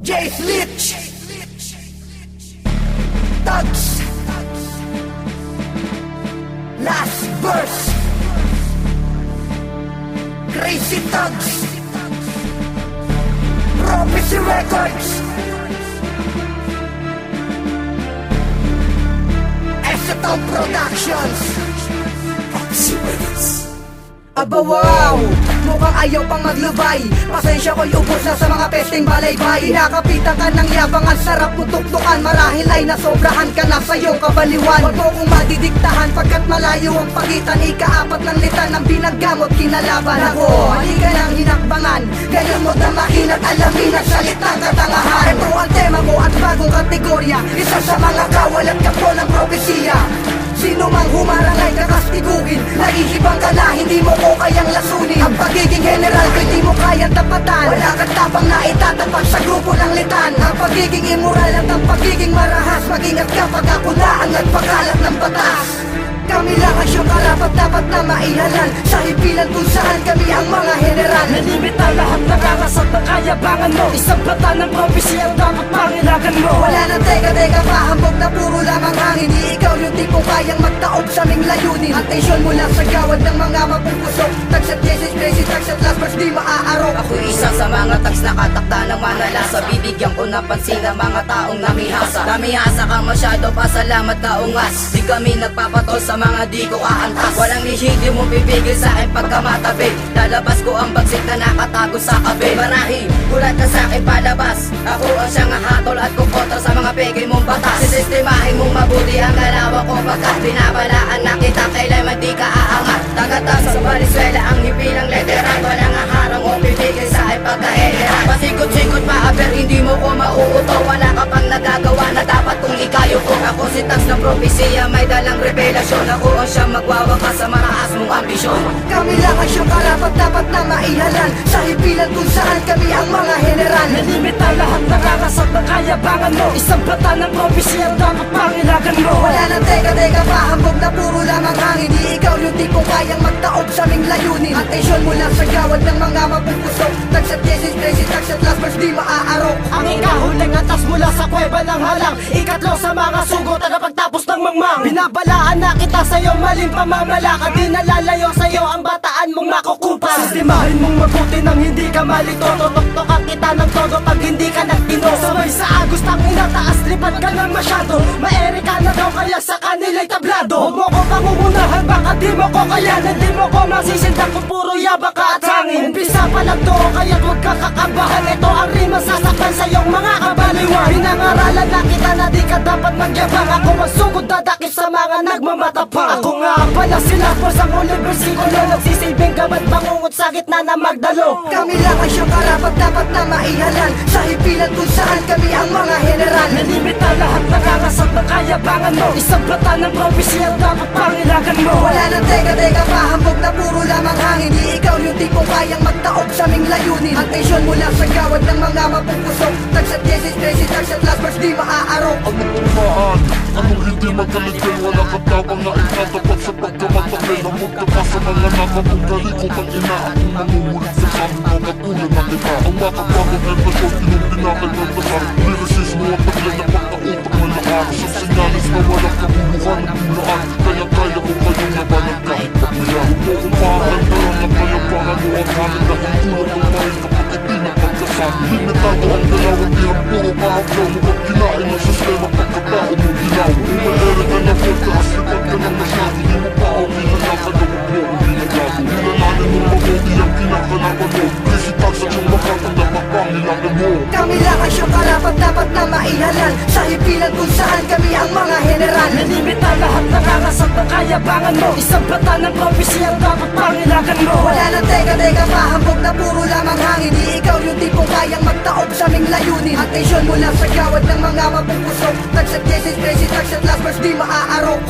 Jace Litch, Thugs, Last Verse, Crazy Thugs, Prophecy Records, Essetong Productions, Prophecy Records. Aba wow, mukhang ayaw pang maglubay. Pasensya ko'y ubos na sa mga pesteng balaybay. Nakapitan ka ng yabang, ang sarap mo tuktukan. Marahil ay nasobrahan ka na sa iyong kabaliwan. Huwag mo kong madidiktahan pagkat malayo ang pagitan. Ikaapat ng litan ng binaggamot kinalaban ako. Mali ka ng hinakbangan, ganyan mo damahin at alamin ang salitang katangahan. Ito ang tema ko at bagong kategorya, isa sa mga kawalan kapwa ng propesiya. Sino mang humarang ay kakastigugin, nahihibang ka na, hindi mo ko kayang lasunin. Ang pagiging general ko hindi mo kayang tapatan. Wala kang tapang na itatapat sa grupo ng litan. Ang pagiging immoral at ang pagiging marahas, mag-ingat ka pag ako na ang nagpakalat ng batas. Kami lang ang siyang karapat-dapat na maihalan sa himpilan kung saan kami ang mga general. Nalimita lahat ng angas at ng kayabangan mo. Isang plata ng prophecy ang dapat pangilagan mo. Wala nang teka-teka pa, hambog na puro lamang hangin. Di ikaw yung tipong kayang magtaob sa aming layunin. Atensyon mula sa gawad ng mga mapupusok. Tagsat Jesus, crazy, tagsat last verse, di maaarok. Ako isa sa mga tags na katakda ng manalasa. Bibigyan ko ng pansin ng mga taong namihasa. Namihasa kang masyado, pasalamat ka ungas. Di kami nagpapatol sa mga di ko kaantas. Walang lihidi mo pipigil sa akin pagkamatabi. Lalabas ko ang bagsik na nakatago sa kabe. Marahi, gulat ka sa akin palabas. Ako ang siyang hatol at kukontra sa mga peke mong batas. Sisistemahin mong mabuti ang galawa ko pagkat binabalaan na kita kailan di ka aangat. Tagatang sa Valenzuela ang hipilang literal. Walang aharang o pipigil sa akin pagkaeleran. Pasikot-sikot pa aber hindi mo ko mauuto. Wala ka pang nagagawa na dapat kung ikayo ko. Ako si Tags ng propesya, may dalang revelasyon. Ako ang siyang magwawakas sa mataas mong ambisyon. Kami lang ang siyang karapat-dapat na maihalan sa himpilan kung saan kami ang mga general. Nalimita lahat ng angas at ng kayabangan mo. Isang plata ng prophecy ang dapat pangilagan mo. Wala nang teka-teka pa, hambog na puro lamang hangin. Di ikaw yung tipong kayang magtaob sa aming layunin. Atensyon mula sa gawad ng mga mapupusok. Tagsat Jesus, crazy, tagsat last verse, di maaarok. Ang ikahuling atas mula sa kuweba ng halang. Ikatlo sa mga sugo, tagapagtapos ng mangmang. Binabalaan na kita sa'yo, maling pamamalakad. Di nalalayo sa'yo ang bataan mong makukupan. Sistemahin mong mabuti nang hindi ka malito. Tutok-tokan kita ng todo pag hindi ka nagtino. Sabay sa agos ng inataas, lipad ka ng masyado. Maere ka na daw kaya sa kanila'y tablado. Huwag mo ko pangungunahan, baka di mo ko kayanan. Di mo ko masisindak kung puro yaba ka at hangin. Umpisa pa lang to, kaya't huwag ka kakabahan. Ito ang rima sasaktan sa iyong mga kabaliwan. Pinangaralan na kita na di ka dapat magyabang. Ako ang sugod dadakip sa mga nagmamatapang. Ako nga pala sila po sa uling versikulo. Nagsisilbing gamad bangungot sa gitna na magdalo. Kami lang ang siyang karapat-dapat na maihalan sa himpilan kung saan kami ang mga general. Nalimita lahat ng angas at ng kayabangan mo. Isang plata ng prophecy ang dapat pangilagan mo. Wala nang teka-teka pa, hambog na puro lamang hangin. Di ikaw yung tipong kayang magtaob sa aming layunin. Atensyon mula sa gawad ng mga mapupusok. Tagsat Jesus, crazy, tagsat last verse, di maaarok. Anong umaan? Anong hindi magaligay? Wala kang tabang na itatapat sa pagkamatakay. Namog ka pa sa mga nakapong galikot ang ina. Akong nangungulit sa kaming mga ulo na kita. Ang makapagong relasyon, pinuntinakay ng lahat. Lirisis mo ang taglay na pagkautak na lahat. Sa sinyalis na walang kabuluhan ng bulaan. Kaya ko kayong labanan kahit pagmaya. Huwag mo kong pakandaran ng kayabangan mo ang hangin na ang tulad ng mahin kapag hindi na pagkasama. Limitado ang dalawang dirang puro mahapyaw mo pag kinain ng sistema pagkatao mo ginaw. Umaere ka na podcast, lipat ka ng masyado. Di mo pa ako pinanakan na huwag mo kung ginagago. Nilalanin mo mabuti ang kinakalaban mo. Kasi tagsat yung makatanda papangilagan mo. Kami lang ang siyang karapat-dapat na maihalan sa himpilan kung saan kami ang mga general. Nalimita lahat ng angas at ng kayabangan mo. Isang plata ng prophecy ang dapat pangilagan mo. Wala nang teka-teka pa, hambog na puro lamang hangin. Di ikaw yung tipong kayang magtaob sa aming layunin. Atensyon mula sa gawad ng mga mapupusok. Tagsat Jesus, crazy, tagsat last verse, di maaarok.